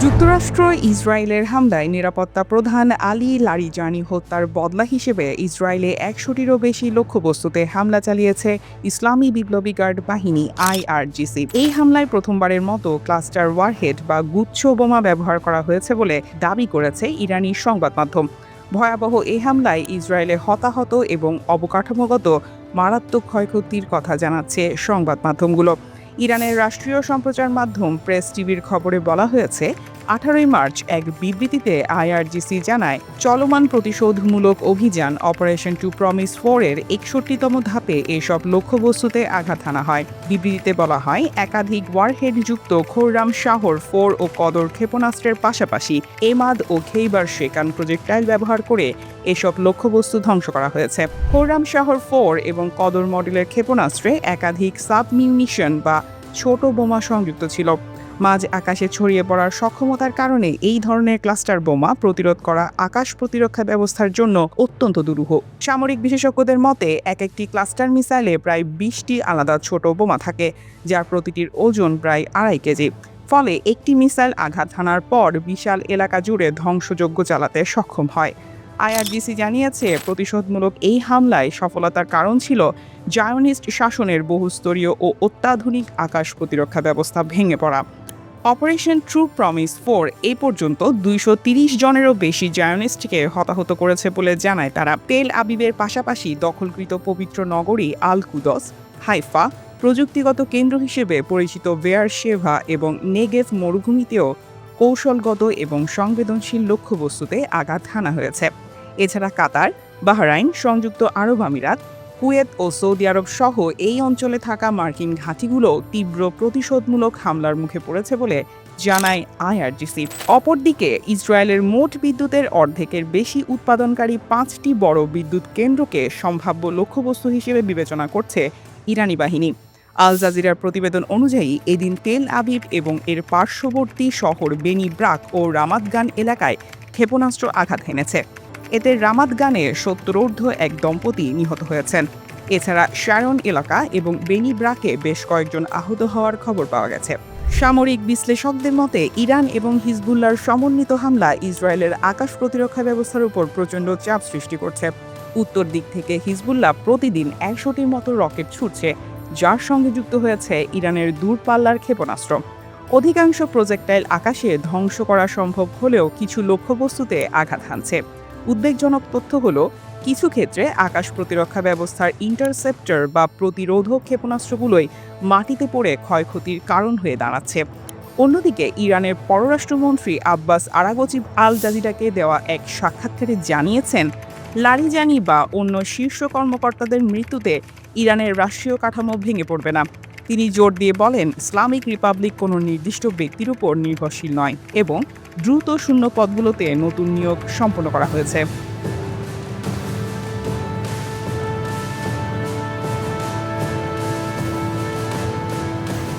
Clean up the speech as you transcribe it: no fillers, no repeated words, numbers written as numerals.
যুক্তরাষ্ট্র ইসরায়েলের হামলায় নিরাপত্তা প্রধান আলী লারিজানি হত্যার বদলা হিসেবে ইসরায়েলে ১০০টিরও বেশি লক্ষ্যবস্তুতে হামলা চালিয়েছে ইসলামী বিপ্লবী গার্ড বাহিনী আইআরজিসি। এই হামলায় প্রথমবারের মতো ক্লাস্টার ওয়ারহেড বা গুচ্ছ বোমা ব্যবহার করা হয়েছে বলে দাবি করেছে ইরানি সংবাদ মাধ্যম। ভয়াবহ এই হামলায় ইসরায়েলে হতাহত এবং অবকাঠামোগত মারাত্মক ক্ষয়ক্ষতির কথা জানাচ্ছে সংবাদ মাধ্যমগুলো। ইরানের রাষ্ট্রীয় সম্প্রচার মাধ্যম প্রেস টিভির খবরে বলা হয়েছে, ১৮ মার্চ এক বিবৃতিতে আইআরজিসি জানায়, চলমান প্রতিশোধমূলক অভিযান অপারেশন টু প্রমিস 4 এর ৬১তম ধাপে এসব লক্ষ্যবস্তুতে আঘাত হানা হয়। বিবৃতিতে বলা হয়, একাধিক ওয়ারহেডযুক্ত খোররাম শাহর 4 ও কদর ক্ষেপণাস্ত্রের পাশাপাশি এমাদ ও খেইবার শেকান প্রজেক্টাইল ব্যবহার করে এসব লক্ষ্যবস্তু ধ্বংস করা হয়েছে। খোররাম শাহর 4 এবং কদর মডেলের ক্ষেপণাস্ত্রে একাধিক সাবমিউনিশন বা ছোট বোমা সংযুক্ত ছিল। মাঝ আকাশে ছড়িয়ে পড়ার সক্ষমতার কারণে এই ধরনের ক্লাস্টার বোমা প্রতিরোধ করা আকাশ প্রতিরক্ষা ব্যবস্থার জন্য অত্যন্ত দুরূহ। সামরিক বিশেষজ্ঞদের মতে, একটি ক্লাস্টার মিসাইলে প্রায় ২০টি আলাদা ছোট বোমা থাকে, যার প্রতিটির ওজন প্রায় ২.৫ কেজি। ফলে একটি মিসাইল আঘাত হানার পর বিশাল এলাকা জুড়ে ধ্বংসযজ্ঞ চালাতে সক্ষম হয়। আইআরজিসি জানিয়েছে, প্রতিশোধমূলক এই হামলায় সফলতার কারণ ছিল জায়নিস্ট শাসনের বহুস্তরীয় ও অত্যাধুনিক আকাশ প্রতিরক্ষা ব্যবস্থা ভেঙে পড়া। অপারেশন ট্রু প্রমিস 4 এই পর্যন্ত ২৩০ জনেরও বেশি জায়নিস্টকে হতাহত করেছে বলে জানায় তারা। তেল আবিবের পাশাপাশি দখলকৃত পবিত্র নগরী আল কুদস, হাইফা, প্রযুক্তিগত কেন্দ্র হিসেবে পরিচিত বেয়ার শেভা এবং নেগেভ মরুভূমিতেও কৌশলগত এবং সংবেদনশীল লক্ষ্যবস্তুতে আঘাত হানা হয়েছে। এছাড়া কাতার, বাহরাইন, সংযুক্ত আরব আমিরাত, কুয়েত ও সৌদি আরব সহ এই অঞ্চলে থাকা মার্কিন ঘাঁটিগুলো তীব্র প্রতিশোধমূলক হামলার মুখে পড়েছে বলে জানায় আইআরজিসি। অপরদিকে ইসরায়েলের মোট বিদ্যুতের অর্ধেকের বেশি উৎপাদনকারী ৫টি বড় বিদ্যুৎ কেন্দ্রকে সম্ভাব্য লক্ষ্যবস্তু হিসেবে বিবেচনা করছে ইরানি বাহিনী। আল জাজিরার প্রতিবেদন অনুযায়ী, এদিন তেল আবিব এবং এর পার্শ্ববর্তী শহর বেনি ব্রাক ও রামাত গান এলাকায় ক্ষেপণাস্ত্র আঘাত হেনেছে। এতে রামাত গানে ৭০ এক দম্পতি নিহত হয়েছেন। এছাড়া শ্যারন এলাকা এবং বেনি ব্রাকে বেশ কয়েকজন আহত হওয়ার খবর পাওয়া গেছে। সামরিক বিশ্লেষকদের মতে, ইরান এবং হিজবুল্লাহর সমন্বিত হামলা ইসরায়েলের আকাশ প্রতিরক্ষা ব্যবস্থার উপর প্রচণ্ড চাপ সৃষ্টি করছে। উত্তর দিক থেকে হিজবুল্লাহ প্রতিদিন ১০০টির মতো রকেট ছুটছে, যার সঙ্গে যুক্ত হয়েছে ইরানের দূরপাল্লার ক্ষেপণাস্ত্র। অধিকাংশ প্রজেক্টাইল আকাশে ধ্বংস করা সম্ভব হলেও কিছু লক্ষ্যবস্তুতে আঘাত হানছে। উদ্বেগজনক তথ্য হলো, কিছু ক্ষেত্রে আকাশ প্রতিরক্ষা ব্যবস্থার ইন্টারসেপ্টর বা প্রতিরোধক ক্ষেপণাস্ত্রগুলোই মাটিতে পড়ে ক্ষয়ক্ষতির কারণ হয়ে দাঁড়াচ্ছে। অন্যদিকে ইরানের পররাষ্ট্রমন্ত্রী আব্বাস আরাগচি আল জাজিরাকে দেওয়া এক সাক্ষাৎকারে জানিয়েছেন, লারিজানি বা অন্য শীর্ষ কর্মকর্তাদের মৃত্যুতে ইরানের রাষ্ট্রীয় কাঠামো ভেঙে পড়বে না। তিনি জোর দিয়ে বলেন, ইসলামিক রিপাবলিক কোনো নির্দিষ্ট ব্যক্তির উপর নির্ভরশীল নয় এবং দ্রুত শূন্য পদগুলোতে নতুন নিয়োগ সম্পন্ন করা হয়েছে।